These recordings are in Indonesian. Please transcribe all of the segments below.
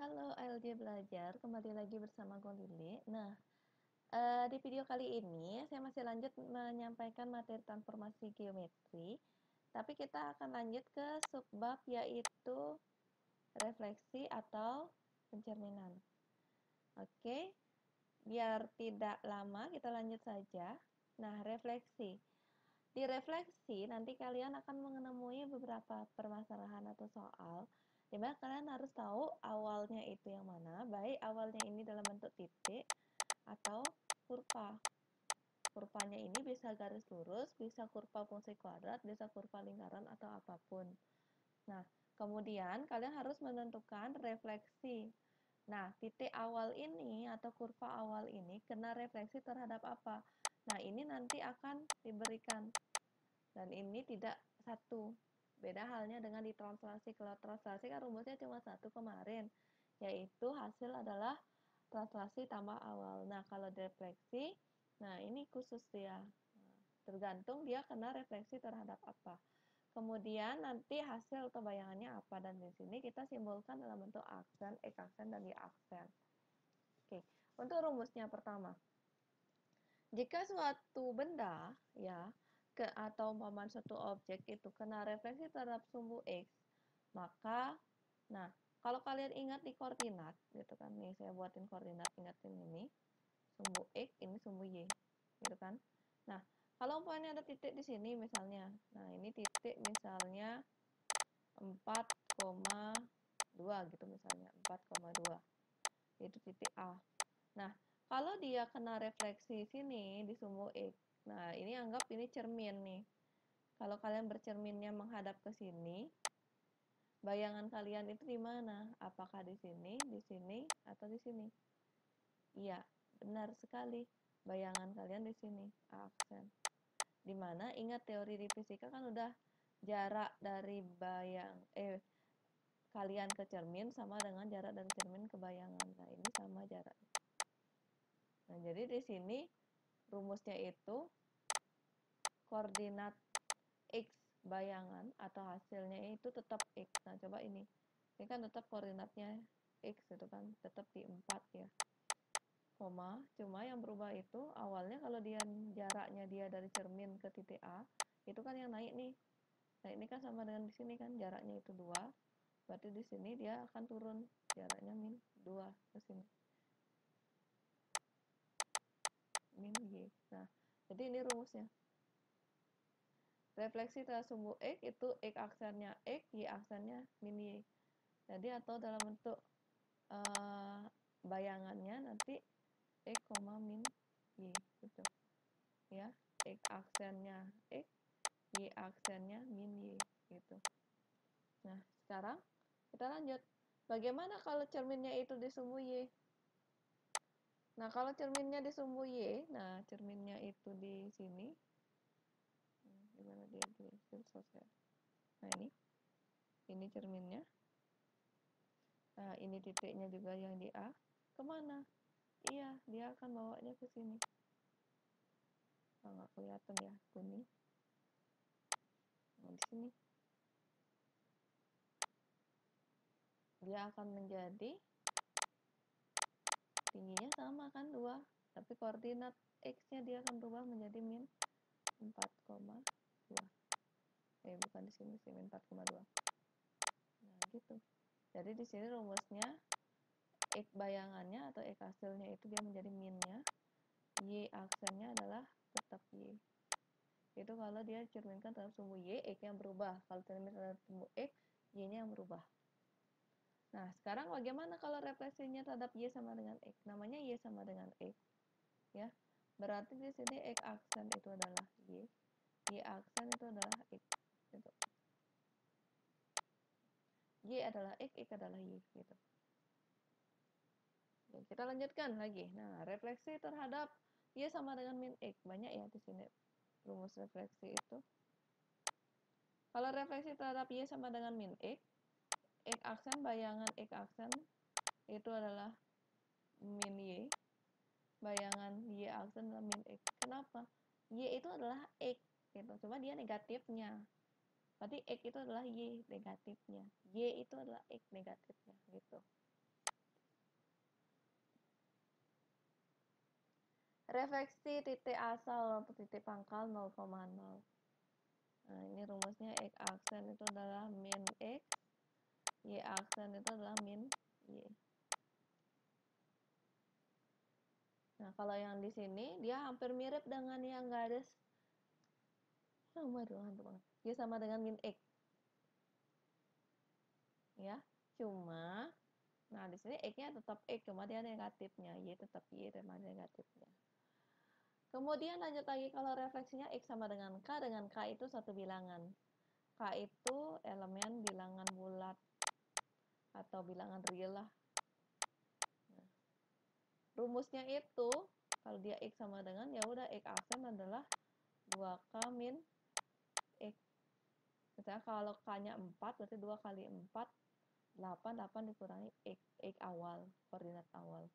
Halo ALJ Belajar, kembali lagi bersama Lili. Nah, di video kali ini saya masih lanjut menyampaikan materi transformasi geometri, tapi kita akan lanjut ke subbab yaitu refleksi atau pencerminan. Oke, biar tidak lama kita lanjut saja. Nah, refleksi. Di refleksi, nanti kalian akan menemui beberapa permasalahan atau soal, dimana kalian harus tahu awalnya itu yang mana, baik awalnya ini dalam bentuk titik atau kurva. Kurvanya ini bisa garis lurus, bisa kurva fungsi kuadrat, bisa kurva lingkaran, atau apapun. Nah, kemudian kalian harus menentukan refleksi. Nah, titik awal ini atau kurva awal ini kena refleksi terhadap apa? Nah, ini nanti akan diberikan. Dan ini tidak satu. Beda halnya dengan di translasi. Kalau translasi kan rumusnya cuma satu kemarin, yaitu hasil adalah translasi tambah awal. Nah, kalau refleksi, nah ini khusus dia. Tergantung dia kena refleksi terhadap apa. Kemudian nanti hasil atau bayangannya apa, dan di sini kita simbolkan dalam bentuk aksen, X-aksen, dan Y-aksen. Oke, untuk rumusnya pertama. Jika suatu benda ya atau umpamanya suatu objek itu kena refleksi terhadap sumbu X, maka nah, kalau kalian ingat di koordinat gitu kan. Nih saya buatin koordinat, ingatin ini. Sumbu X, ini sumbu Y. Gitu kan. Nah, kalau umpamanya ada titik di sini misalnya. Nah, ini titik misalnya 4,2 gitu misalnya, 4,2. Itu titik A. Nah, kalau dia kena refleksi sini di sumbu X, nah ini anggap ini cermin nih. Kalau kalian bercerminnya menghadap ke sini, bayangan kalian itu di mana? Apakah di sini, atau di sini? Iya, benar sekali. Bayangan kalian di sini, aksen. Dimana ingat teori di fisika kan udah jarak dari kalian ke cermin sama dengan jarak dari cermin ke bayangan. Nah, ini sama jarak. Nah, jadi di sini rumusnya itu koordinat X bayangan atau hasilnya itu tetap X. Nah, coba ini. Ini kan tetap koordinatnya X itu kan, tetap di 4 ya. Koma, cuma yang berubah itu awalnya kalau dia jaraknya dia dari cermin ke titik A, itu kan yang naik nih. Nah, ini kan sama dengan di sini kan jaraknya itu 2. Berarti di sini dia akan turun jaraknya min 2 ke sini. Min Y. Nah, jadi ini rumusnya. Refleksi terhadap sumbu X itu X aksennya X, Y aksennya min Y. Jadi atau dalam bentuk bayangannya nanti X, min Y gitu. Ya, X aksennya X, Y aksennya min Y gitu. Nah, sekarang kita lanjut. Bagaimana kalau cerminnya itu di sumbu Y? Nah, kalau cerminnya di sumbu Y, nah cerminnya itu di sini. Gimana dia di sosial? Nah, ini cerminnya. Nah, ini titiknya juga yang di A. Kemana? Iya, dia akan bawanya ke sini. Oh, nggak kelihatan ya, kuning. Nah, di sini. Dia akan menjadi tingginya sama kan, 2. Tapi koordinat X-nya dia akan berubah menjadi min 4,2. Bukan di sini sih, min 4,2. Nah, gitu. Jadi di sini rumusnya X bayangannya atau X hasilnya itu dia menjadi minnya. Y aksennya adalah tetap Y. Itu kalau dia cerminkan terhadap sumbu Y, X yang berubah. Kalau cermin terhadap sumbu X, Y-nya yang berubah. Nah, sekarang bagaimana kalau refleksinya terhadap Y sama dengan X? Namanya Y sama dengan X. Ya, berarti di sini X aksen itu adalah Y. Y aksen itu adalah X. Gitu. Y adalah X, X adalah Y. Gitu. Oke, kita lanjutkan lagi. Nah, refleksi terhadap Y sama dengan min X. Banyak ya di sini rumus refleksi itu. Kalau refleksi terhadap Y sama dengan min X aksen, bayangan X aksen itu adalah min Y. Bayangan Y aksen adalah min X. Kenapa? Y itu adalah X. Gitu. Cuma dia negatifnya. Berarti X itu adalah Y negatifnya. Y itu adalah X negatifnya. Gitu. refleksi titik asal atau titik pangkal 0,0. Nah, ini rumusnya X aksen itu adalah min X, Y aksen itu adalah min Y. Nah, kalau yang di sini dia hampir mirip dengan yang garis waduh, hantu banget. Dia sama dengan min X. Ya, cuma nah di sini X-nya tetap X, cuma dia negatifnya, Y tetap Y sama negatifnya. Kemudian lanjut lagi, kalau refleksinya X sama dengan K itu satu bilangan. K itu elemen bilangan bulat atau bilangan real lah. Nah, rumusnya itu kalau dia X sama dengan ya udah X aksen adalah 2K min X. Misalnya kalau K-nya 4 berarti 2 kali 4 8 dikurangi X awal, koordinat awal.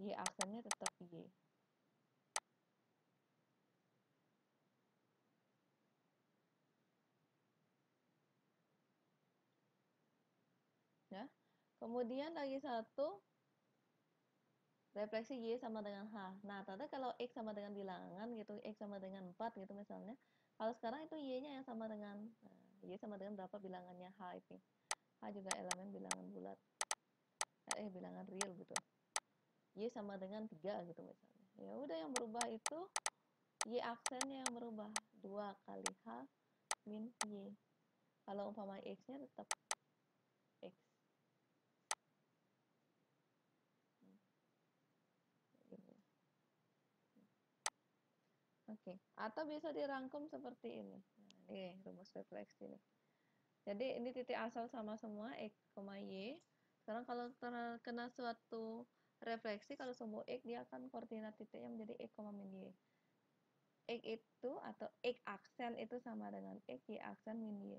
Y aksennya tetap Y. Ya. Kemudian lagi satu, refleksi Y sama dengan H. Nah, ternyata kalau X sama dengan bilangan gitu, X sama dengan 4 gitu misalnya. Kalau sekarang itu Y-nya yang sama dengan, Y sama dengan berapa bilangannya H ini. H juga elemen bilangan bulat. Bilangan real gitu. Y sama dengan 3 gitu misalnya. Ya udah yang berubah itu Y aksennya yang berubah. 2 kali H min Y. Kalau umpama X-nya tetap X. Oke, atau bisa dirangkum seperti ini. Nah, ini rumus refleksi nih. Jadi ini titik asal sama semua X, Y. Sekarang kalau terkena suatu refleksi, kalau sumbu X dia akan koordinat titiknya menjadi X, min Y. X itu atau X aksen itu sama dengan X, Y aksen min Y.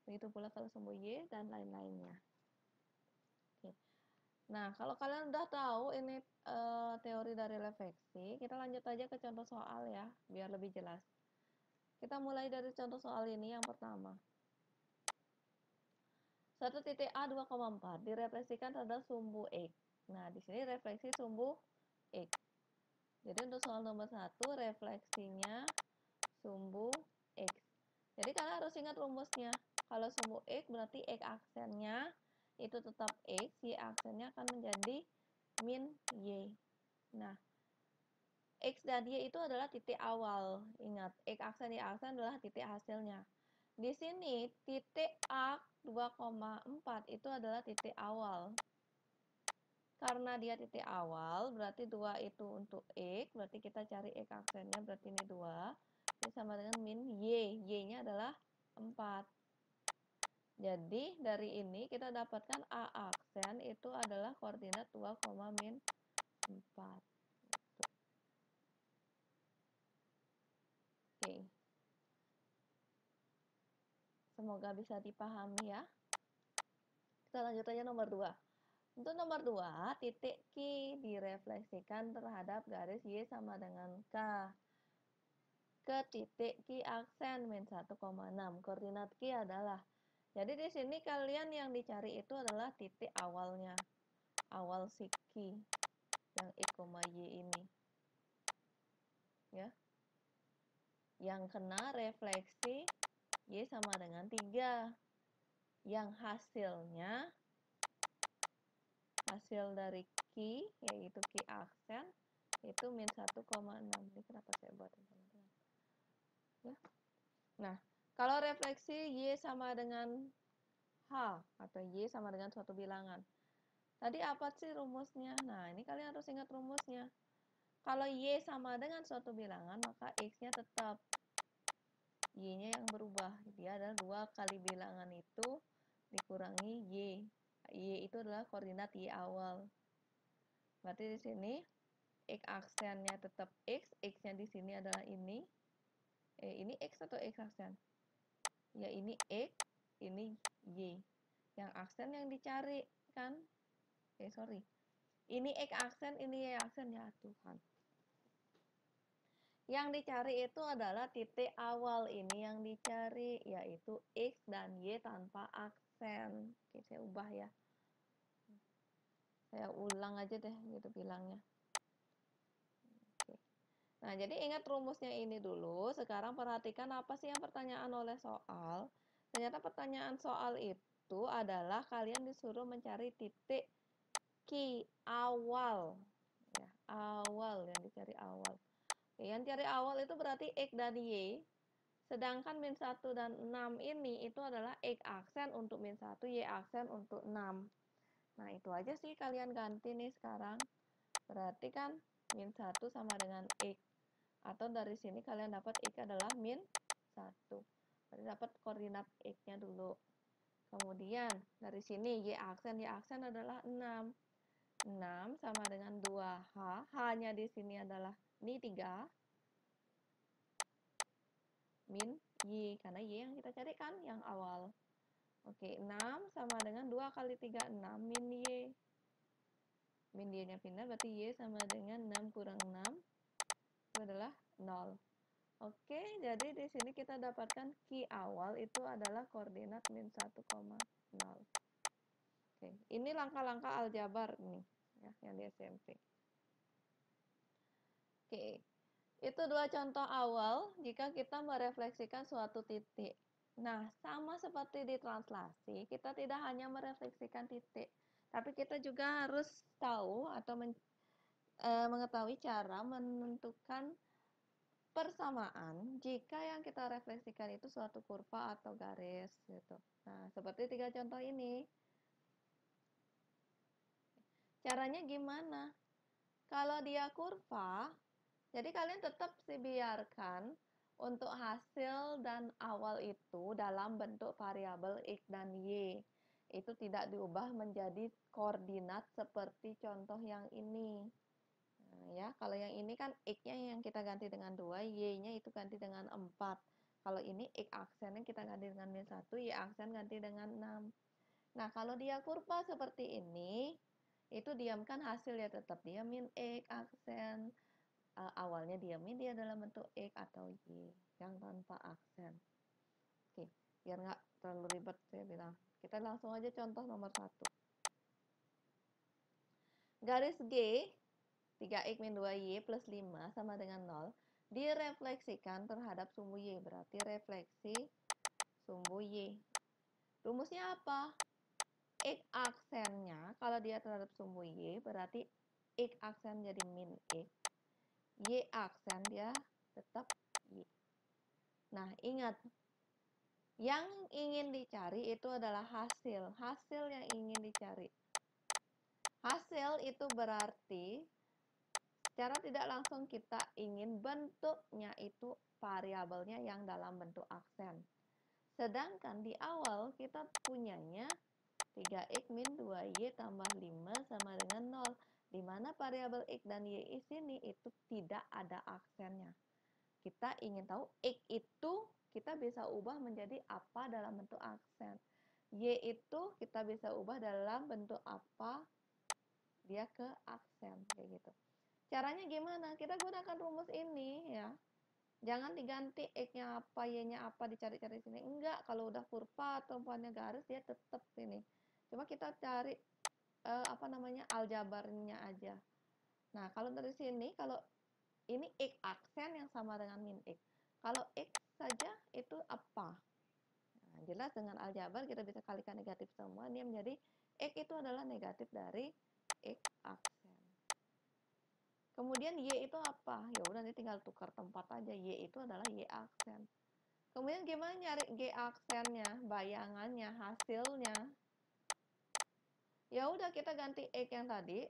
Begitu pula kalau sumbu Y dan lain-lainnya. Oke. Nah, kalau kalian udah tahu ini teori dari refleksi, kita lanjut aja ke contoh soal ya, biar lebih jelas. Kita mulai dari contoh soal ini yang pertama. Suatu titik A 2,4 direfleksikan terhadap sumbu X. Nah, di sini refleksi sumbu X. Jadi untuk soal nomor 1, refleksinya sumbu X. Jadi kalian harus ingat rumusnya. Kalau sumbu X berarti X aksennya itu tetap X, Y aksennya akan menjadi min Y. Nah, X dan Y itu adalah titik awal. Ingat, X aksen, Y aksen adalah titik hasilnya. Di sini titik A 2,4 itu adalah titik awal. Karena dia titik awal, berarti 2 itu untuk X, berarti kita cari X aksennya, berarti ini 2. Ini sama dengan min Y. Y-nya adalah 4. Jadi dari ini kita dapatkan A aksen itu adalah koordinat 2, min 4. Oke. Semoga bisa dipahami ya. Kita lanjut aja nomor 2. Untuk nomor 2, titik Q direfleksikan terhadap garis Y sama dengan K. Ke titik Q aksen min 1,6. Koordinat Q adalah, jadi di sini kalian yang dicari itu adalah titik awalnya. Awal si Q yang X, Y ini. Ya. Yang kena refleksi Y sama dengan 3. Yang hasilnya hasil dari Q, yaitu Q aksen, itu min 1,6. Ini kenapa saya buat teman-teman? Ya. Nah, kalau refleksi Y sama dengan H, atau Y sama dengan suatu bilangan. Tadi apa sih rumusnya? Nah, ini kalian harus ingat rumusnya. Kalau Y sama dengan suatu bilangan, maka X-nya tetap. Y-nya yang berubah. Dia adalah 2 kali bilangan itu dikurangi Y. Y itu adalah koordinat Y awal. Berarti di sini X aksennya tetap X, X-nya di sini adalah ini. Ini X atau X aksen? Ya, ini X, ini Y. Yang aksen yang dicari kan? Sorry. Ini X aksen, ini Y aksen, ya Tuhan. Yang dicari itu adalah titik awal. Ini yang dicari, yaitu X dan Y tanpa aksen. Oke, saya ubah ya. Saya ulang aja deh gitu bilangnya. Nah, jadi ingat rumusnya ini dulu. Sekarang perhatikan apa sih yang pertanyaan oleh soal. Ternyata pertanyaan soal itu adalah kalian disuruh mencari titik Q awal. Ya, awal yang dicari awal. Oke, yang cari awal itu berarti X dan Y. Sedangkan min 1 dan 6 ini itu adalah X aksen untuk min 1, Y aksen untuk 6. Nah, itu aja sih kalian ganti nih sekarang. Berarti kan min 1 sama dengan X. Atau dari sini kalian dapat X adalah min 1. Berarti dapat koordinat X-nya dulu. Kemudian dari sini Y aksen adalah 6. 6 sama dengan 2H. H-nya di sini adalah ini 3 min Y, karena Y yang kita cari kan yang awal. Oke, 6 sama dengan 2 kali 3, 6 min Y. Min Y-nya pindah, berarti Y sama dengan 6 kurang 6, itu adalah 0. Oke, jadi di sini kita dapatkan Q awal itu adalah koordinat min 1,0. Oke, ini langkah-langkah aljabar nih, ya, yang di SMP. Oke, itu dua contoh awal jika kita merefleksikan suatu titik. Nah, sama seperti di translasi, kita tidak hanya merefleksikan titik, tapi kita juga harus tahu atau mengetahui cara menentukan persamaan jika yang kita refleksikan itu suatu kurva atau garis gitu. Nah, seperti tiga contoh ini. Caranya gimana? Kalau dia kurva, jadi kalian tetap sih biarkan untuk hasil dan awal itu dalam bentuk variabel X dan Y. Itu tidak diubah menjadi koordinat seperti contoh yang ini. Nah, ya, kalau yang ini kan X-nya yang kita ganti dengan 2, Y-nya itu ganti dengan 4. Kalau ini X aksennya kita ganti dengan min 1, Y aksen ganti dengan 6. Nah, kalau dia kurva seperti ini, itu diamkan hasilnya tetap dia min X aksen. Awalnya diamin dia dalam bentuk X atau Y yang tanpa aksen. Oke, biar nggak terlalu ribet saya bilang. Kita langsung aja contoh nomor 1. Garis G 3X min 2Y plus 5 sama dengan 0 direfleksikan terhadap sumbu Y. Berarti refleksi sumbu Y. Rumusnya apa? X aksennya, kalau dia terhadap sumbu Y, berarti X aksen jadi min X. Y aksen dia tetap Y. Nah, ingat, yang ingin dicari itu adalah hasil. Hasil yang ingin dicari. Hasil itu berarti secara tidak langsung kita ingin bentuknya itu variabelnya yang dalam bentuk aksen. Sedangkan di awal kita punyanya 3X min 2Y tambah 5 sama dengan 0. Di mana variabel X dan Y di sini itu tidak ada aksennya. Kita ingin tahu X itu kita bisa ubah menjadi apa dalam bentuk aksen. Y itu kita bisa ubah dalam bentuk apa dia ke aksen kayak gitu. Caranya gimana? Kita gunakan rumus ini ya. Jangan diganti X-nya apa, Y-nya apa, dicari-cari sini. Enggak, kalau udah kurva atau umpamanya garis, dia tetap sini. Cuma kita cari apa namanya aljabarnya aja. Nah, kalau dari sini, kalau ini X aksen yang sama dengan min X. Kalau X saja itu apa? Nah, jelas dengan aljabar kita bisa kalikan negatif semua. Ini menjadi X itu adalah negatif dari X aksen. Kemudian Y itu apa? Ya udah nanti tinggal tukar tempat aja. Y itu adalah Y aksen. Kemudian gimana nyari G aksennya, bayangannya, hasilnya? Ya udah kita ganti X yang tadi,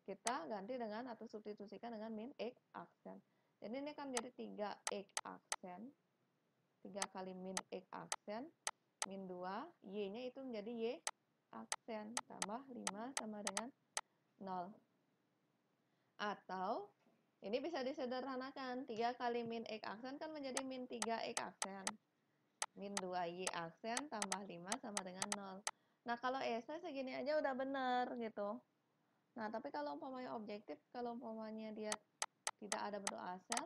kita ganti dengan atau substitusikan dengan min X aksen. Jadi ini kan jadi 3X aksen. 3 kali min X aksen, min 2, Y-nya itu menjadi Y aksen, tambah 5 sama dengan 0. Atau ini bisa disederhanakan, 3 kali min X aksen kan menjadi min 3X aksen. Min 2Y aksen tambah 5 sama dengan 0. Nah, kalau esai segini aja udah bener gitu. Nah, tapi kalau umpamanya objektif, kalau umpamanya dia tidak ada bentuk aksen,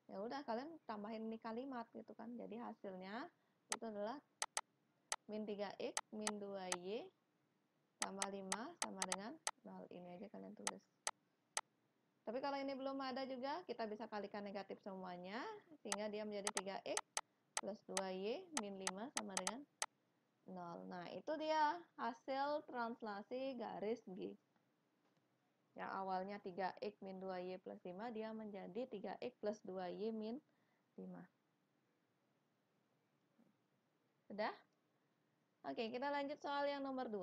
ya udah kalian tambahin ini kalimat gitu kan. Jadi hasilnya itu adalah min 3X min 2Y tambah 5 sama dengan 0. Ini aja kalian tulis. Tapi kalau ini belum ada juga, kita bisa kalikan negatif semuanya, sehingga dia menjadi 3x plus 2y min 5 sama dengan 0. Nah, itu dia hasil translasi garis G. Yang awalnya 3x min 2y plus 5, dia menjadi 3x plus 2y min 5. Sudah? Oke, kita lanjut soal yang nomor 2.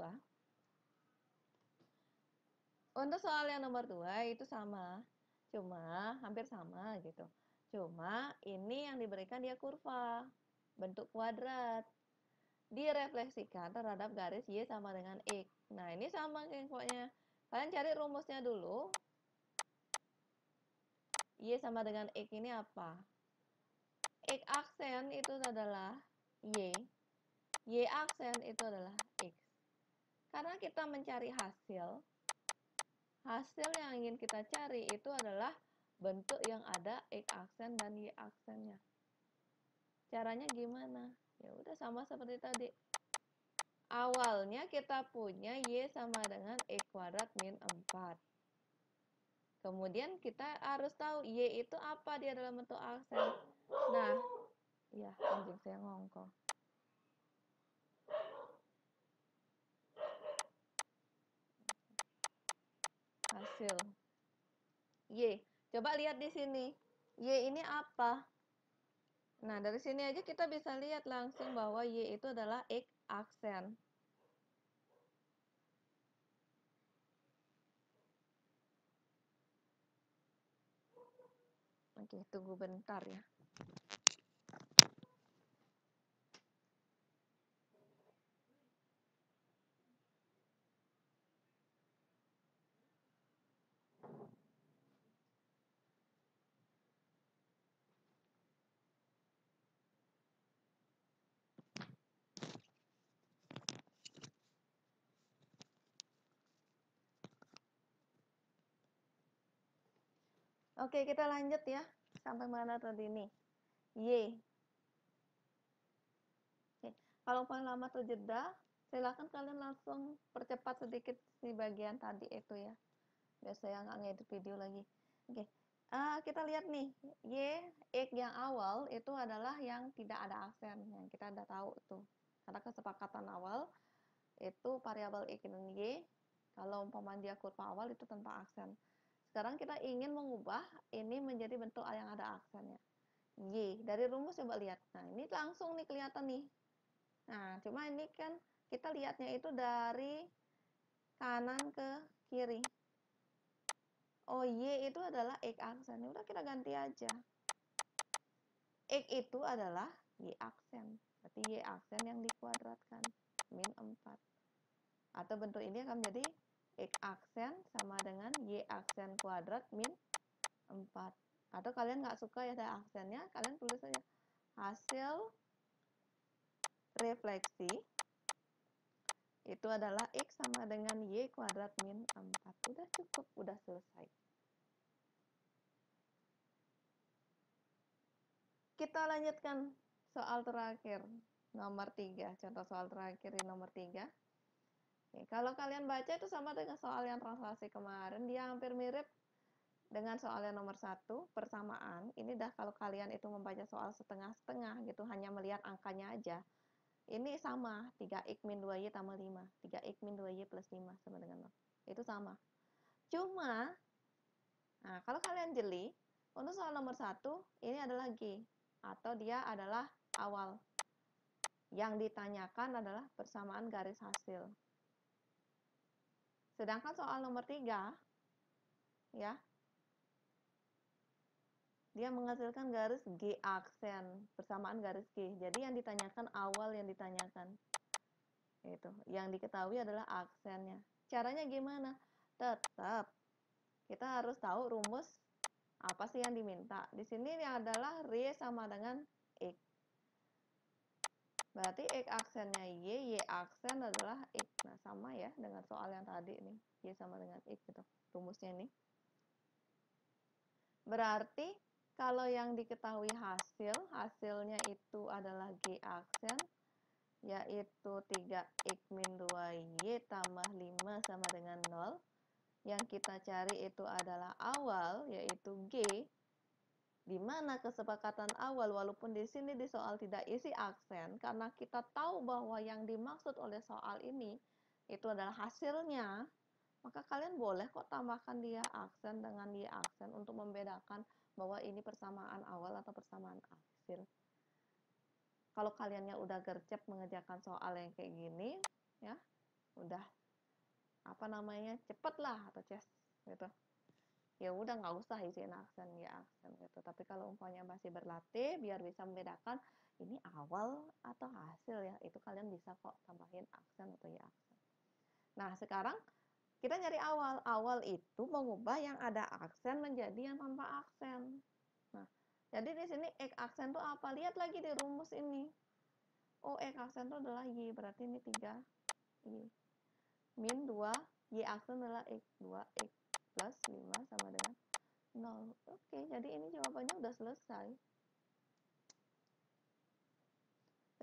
Untuk soal yang nomor 2 itu sama, cuma hampir sama gitu. Cuma ini yang diberikan dia kurva, bentuk kuadrat. Direfleksikan terhadap garis Y sama dengan X. Nah, ini sama kayak pokoknya. Kalian cari rumusnya dulu. Y sama dengan X ini apa? X aksen itu adalah Y. Y aksen itu adalah X. Karena kita mencari hasil yang ingin kita cari itu adalah bentuk yang ada X aksen dan Y aksennya. Caranya gimana? Ya udah sama seperti tadi. Awalnya kita punya Y sama dengan X kuadrat min 4. Kemudian kita harus tahu Y itu apa dia dalam bentuk aksen. Nah, ya anjing saya ngongkong. Hasil Y. Coba lihat di sini. Y ini apa? Nah, dari sini aja kita bisa lihat langsung bahwa Y itu adalah X aksen. Oke, tunggu bentar ya. Oke, kita lanjut ya. Sampai mana tadi nih? Y. Oke. Kalau paling lama terjeda, silakan kalian langsung percepat sedikit di bagian tadi itu ya. Biar saya nggak ngedit video lagi. Oke. Kita lihat nih, Y, X yang awal itu adalah yang tidak ada aksen. Yang kita udah tahu tuh. Karena kesepakatan awal, itu variabel X dan Y. Kalau umpama dia kurva awal itu tanpa aksen. Sekarang kita ingin mengubah ini menjadi bentuk yang ada aksennya. Y, dari rumus coba lihat. Nah, ini langsung nih kelihatan nih. Nah, cuma ini kan kita lihatnya itu dari kanan ke kiri. Oh, Y itu adalah X aksen. Udah kita ganti aja. X itu adalah Y aksen. Berarti Y aksen yang dikuadratkan. Min 4. Atau bentuk ini akan menjadi X aksen sama dengan Y aksen kuadrat min 4. Atau kalian nggak suka ya ada aksennya, kalian tulis saja hasil refleksi itu adalah X sama dengan Y kuadrat min 4. Udah cukup, udah selesai. Kita lanjutkan soal terakhir, nomor 3. Contoh soal terakhir di nomor 3. Oke, kalau kalian baca itu sama dengan soal yang translasi kemarin, dia hampir mirip dengan soal yang nomor 1, persamaan. Ini dah kalau kalian itu membaca soal setengah-setengah gitu, hanya melihat angkanya aja. Ini sama, 3x min 2y tambah 5. 3x min 2y plus 5 sama dengan 0. Itu sama. Cuma, nah kalau kalian jeli, untuk soal nomor 1, ini adalah G. Atau dia adalah awal. Yang ditanyakan adalah persamaan garis hasil. Sedangkan soal nomor 3, ya, dia menghasilkan garis G aksen, persamaan garis G. Jadi yang ditanyakan awal yang ditanyakan. Itu. Yang diketahui adalah aksennya. Caranya gimana? Tetap kita harus tahu rumus apa sih yang diminta. Di sini adalah R sama dengan X. Berarti X aksennya Y aksen adalah X. Nah, sama ya dengan soal yang tadi nih. Y sama dengan X gitu. Rumusnya ini. Berarti kalau yang diketahui hasilnya itu adalah G aksen, yaitu 3x min 2y tambah 5 sama dengan 0. yang kita cari itu adalah awal, yaitu G, di mana kesepakatan awal, walaupun di sini di soal tidak isi aksen, karena kita tahu bahwa yang dimaksud oleh soal ini itu adalah hasilnya, maka kalian boleh kok tambahkan dia aksen dengan dia aksen untuk membedakan bahwa ini persamaan awal atau persamaan hasil. Kalau kaliannya udah gercep mengerjakan soal yang kayak gini, ya udah apa namanya cepet lah atau ces gitu, ya udah nggak usah isiin aksen ya aksen gitu. Tapi kalau umpamanya masih berlatih biar bisa membedakan ini awal atau hasil ya, itu kalian bisa kok tambahin aksen atau ya aksen. Nah sekarang kita nyari awal. Awal itu mengubah yang ada aksen menjadi yang tanpa aksen. Nah jadi di sini X aksen tuh apa, lihat lagi di rumus ini. Oh X aksen tuh adalah Y, berarti ini 3 Y min 2, Y aksen adalah X 2 X plus 5 sama dengan 0. Oke, jadi ini jawabannya udah selesai.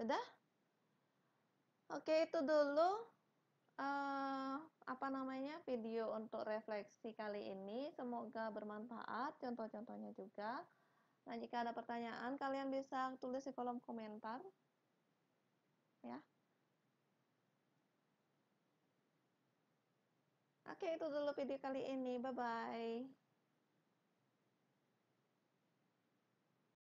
Udah? Oke, itu dulu apa namanya video untuk refleksi kali ini. Semoga bermanfaat contoh-contohnya juga. Nah, jika ada pertanyaan kalian bisa tulis di kolom komentar ya. Oke, itu dulu video kali ini. Bye bye.